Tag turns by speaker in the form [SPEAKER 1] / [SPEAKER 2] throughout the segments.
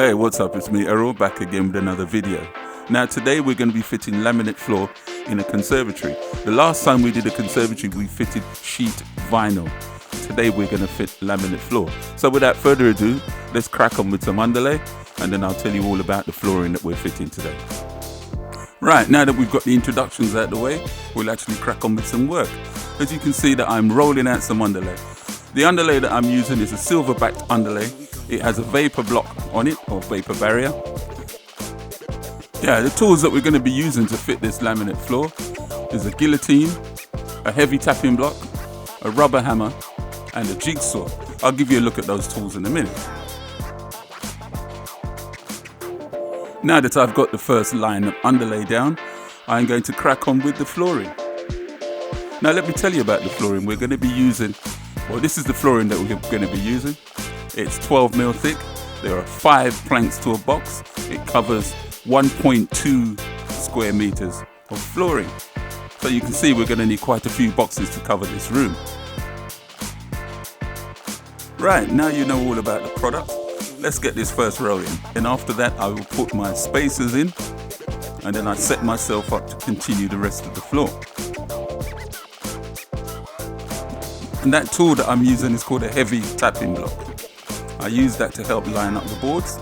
[SPEAKER 1] Hey, what's up? It's me, Errol, back again with another video. Now today we're going to be fitting laminate floor in a conservatory. The last time we did a conservatory we fitted sheet vinyl. Today we're going to fit laminate floor. So without further ado, let's crack on with some underlay and then I'll tell you all about the flooring that we're fitting today. Right, now that we've got the introductions out of the way, we'll actually crack on with some work. As you can see that I'm rolling out some underlay. The underlay that I'm using is a silver backed underlay. It has a vapour block on it, or vapour barrier. Yeah, the tools that we're going to be using to fit this laminate floor is a guillotine, a heavy tapping block, a rubber hammer and a jigsaw. I'll give you a look at those tools in a minute. Now that I've got the first line of underlay down, I'm going to crack on with the flooring. Now let me tell you about the flooring we're going to be using. Well, this is the flooring that we're going to be using. It's 12mm thick. There are 5 planks to a box. It covers 1.2 square meters of flooring. So you can see we're going to need quite a few boxes to cover this room. Right, now you know all about the product. Let's get this first row in. And after that I will put my spacers in and then I set myself up to continue the rest of the floor. And that tool that I'm using is called a heavy tapping block. I use that to help line up the boards.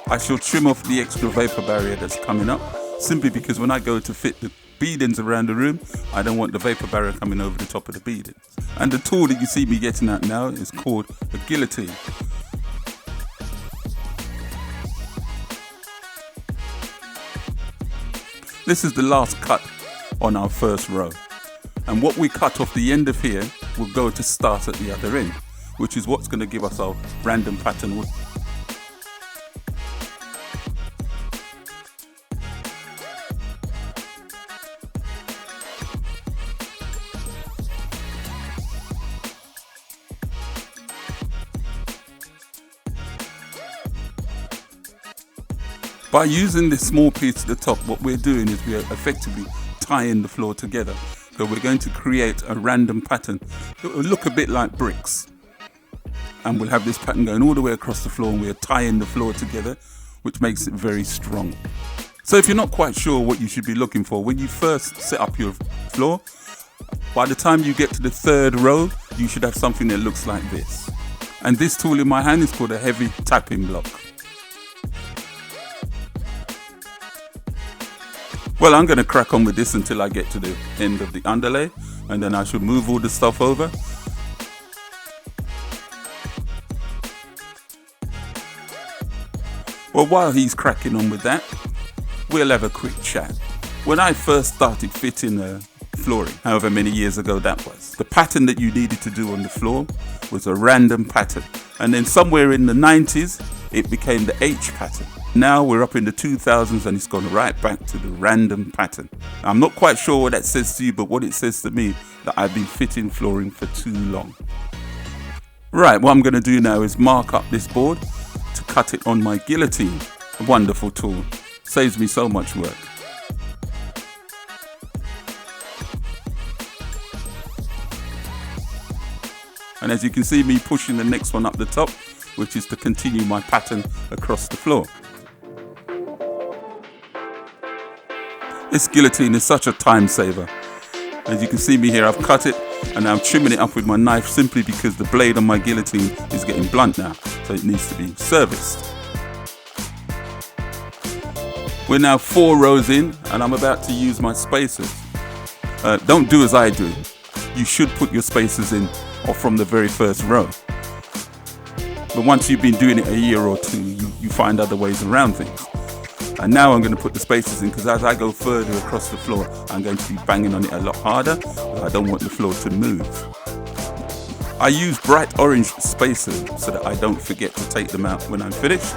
[SPEAKER 1] I shall trim off the extra vapour barrier that's coming up, simply because when I go to fit the beadings around the room, I don't want the vapour barrier coming over the top of the beadings. And the tool that you see me getting at now is called a guillotine. This is the last cut on our first row. And what we cut off the end of here will go to start at the other end, which is what's going to give us our random pattern. By using this small piece at the top, what we're doing is we're effectively tying the floor together. So we're going to create a random pattern. It will look a bit like bricks. And we'll have this pattern going all the way across the floor and we're tying the floor together, which makes it very strong. So if you're not quite sure what you should be looking for, when you first set up your floor, by the time you get to the third row, you should have something that looks like this. And this tool in my hand is called a heavy tapping block. Well, I'm going to crack on with this until I get to the end of the underlay and then I should move all the stuff over. Well, while he's cracking on with that, we'll have a quick chat. When I first started fitting flooring, however many years ago that was, the pattern that you needed to do on the floor was a random pattern. And then somewhere in the 90s, it became the H pattern. Now we're up in the 2000s and it's gone right back to the random pattern. I'm not quite sure what that says to you, but what it says to me that I've been fitting flooring for too long. Right, what I'm going to do now is mark up this board to cut it on my guillotine. A wonderful tool. Saves me so much work. And as you can see me pushing the next one up the top, which is to continue my pattern across the floor. This guillotine is such a time saver. As you can see me here, I've cut it and I'm trimming it up with my knife simply because the blade on my guillotine is getting blunt now, so it needs to be serviced. We're now 4 rows in and I'm about to use my spacers. Don't do as I do. You should put your spacers in or from the very first row. But once you've been doing it a year or two, you find other ways around things. And now I'm going to put the spacers in because as I go further across the floor, I'm going to be banging on it a lot harder because I don't want the floor to move. I use bright orange spacers so that I don't forget to take them out when I'm finished.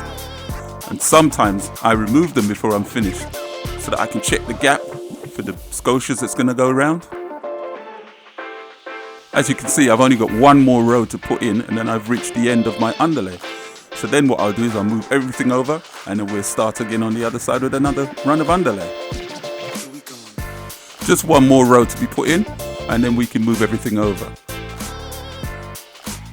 [SPEAKER 1] And sometimes I remove them before I'm finished so that I can check the gap for the scotias that's going to go around. As you can see, I've only got 1 more row to put in and then I've reached the end of my underlay. So then what I'll do is I'll move everything over and then we'll start again on the other side with another run of underlay. Just 1 more row to be put in and then we can move everything over.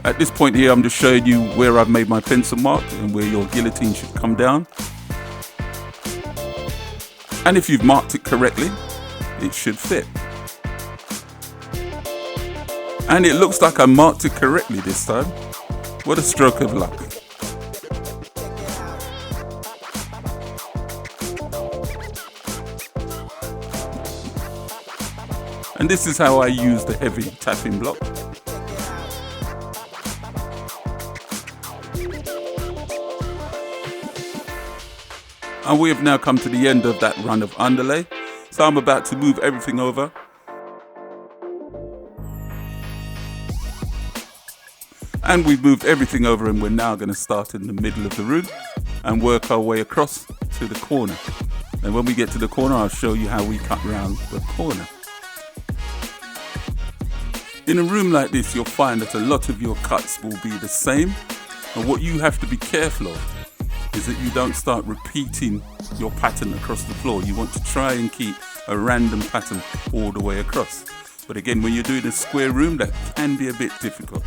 [SPEAKER 1] At this point here, I'm just showing you where I've made my pencil mark and where your guillotine should come down. And if you've marked it correctly, it should fit. And it looks like I marked it correctly this time. What a stroke of luck. And this is how I use the heavy tapping block. And we have now come to the end of that run of underlay. So I'm about to move everything over. And we've moved everything over, and we're now going to start in the middle of the room and work our way across to the corner. And when we get to the corner, I'll show you how we cut around the corner. In a room like this, you'll find that a lot of your cuts will be the same. And what you have to be careful of is that you don't start repeating your pattern across the floor. You want to try and keep a random pattern all the way across. But again, when you're doing a square room, that can be a bit difficult.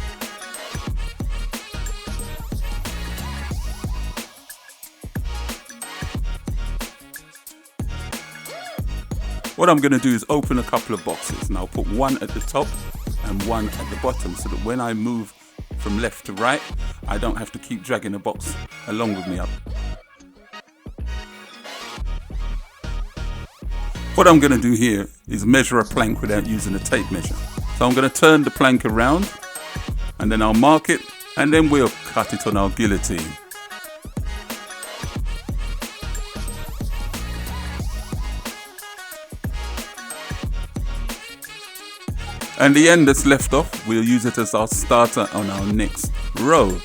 [SPEAKER 1] What I'm going to do is open a couple of boxes, and I'll put one at the top and one at the bottom, so that when I move from left to right, I don't have to keep dragging a box along with me up. What I'm going to do here is measure a plank without using a tape measure. So I'm going to turn the plank around, and then I'll mark it, and then we'll cut it on our guillotine. And the end that's left off, we'll use it as our starter on our next row.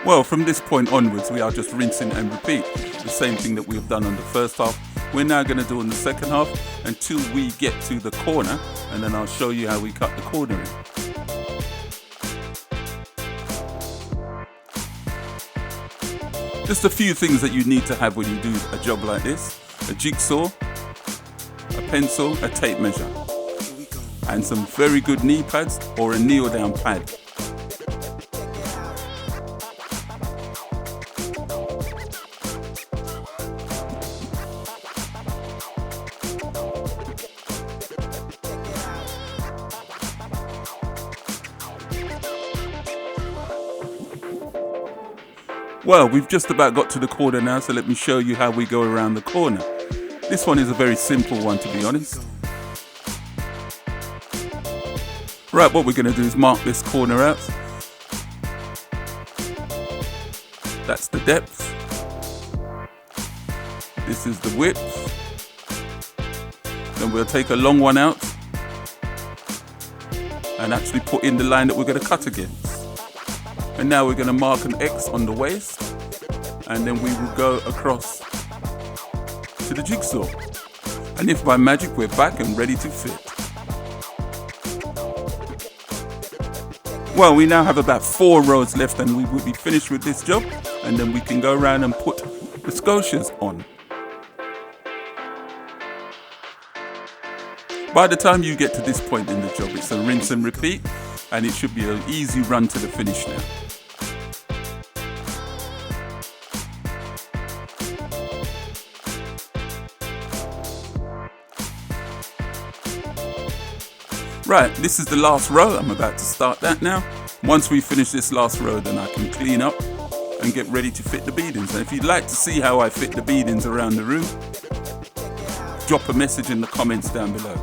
[SPEAKER 1] Well, from this point onwards, we are just rinsing and repeat the same thing that we've done on the first half. We're now going to do on the second half until we get to the corner, and then I'll show you how we cut the corner in. Just a few things that you need to have when you do a job like this: a jigsaw, a pencil, a tape measure, and some very good knee pads or a kneel down pad. Well, we've just about got to the corner now, so let me show you how we go around the corner. This one is a very simple one, to be honest. Right, what we're going to do is mark this corner out. That's the depth. This is the width. Then we'll take a long one out and actually put in the line that we're going to cut against. And now we're going to mark an X on the waist, and then we will go across to the jigsaw. And if by magic we're back and ready to fit. Well, we now have about 4 rows left, and we will be finished with this job, and then we can go around and put the scotias on. By the time you get to this point in the job, it's a rinse and repeat, and it should be an easy run to the finish now. Right, this is the last row. I'm about to start that now. Once we finish this last row, then I can clean up and get ready to fit the beadings. And if you'd like to see how I fit the beadings around the room, drop a message in the comments down below.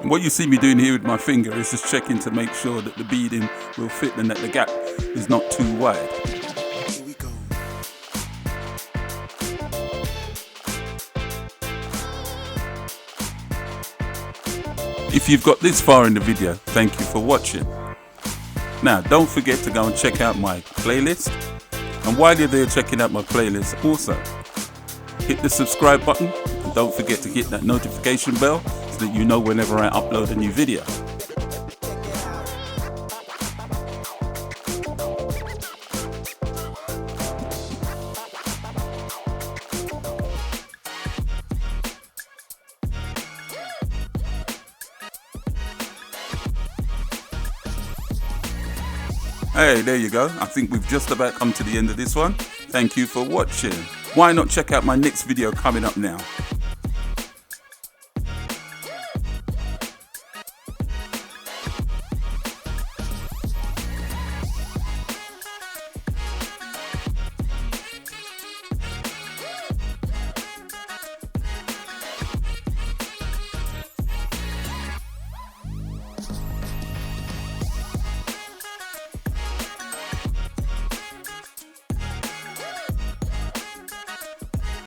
[SPEAKER 1] What you see me doing here with my finger is just checking to make sure that the beading will fit and that the gap is not too wide.
[SPEAKER 2] Here we go.
[SPEAKER 1] If you've got this far in the video, thank you for watching. Now, don't forget to go and check out my playlist. And while you're there checking out my playlist, also hit the subscribe button, and don't forget to hit that notification bell so that you know whenever I upload a new video. Hey, there you go. I think we've just about come to the end of this one. Thank you for watching. Why not check out my next video coming up now?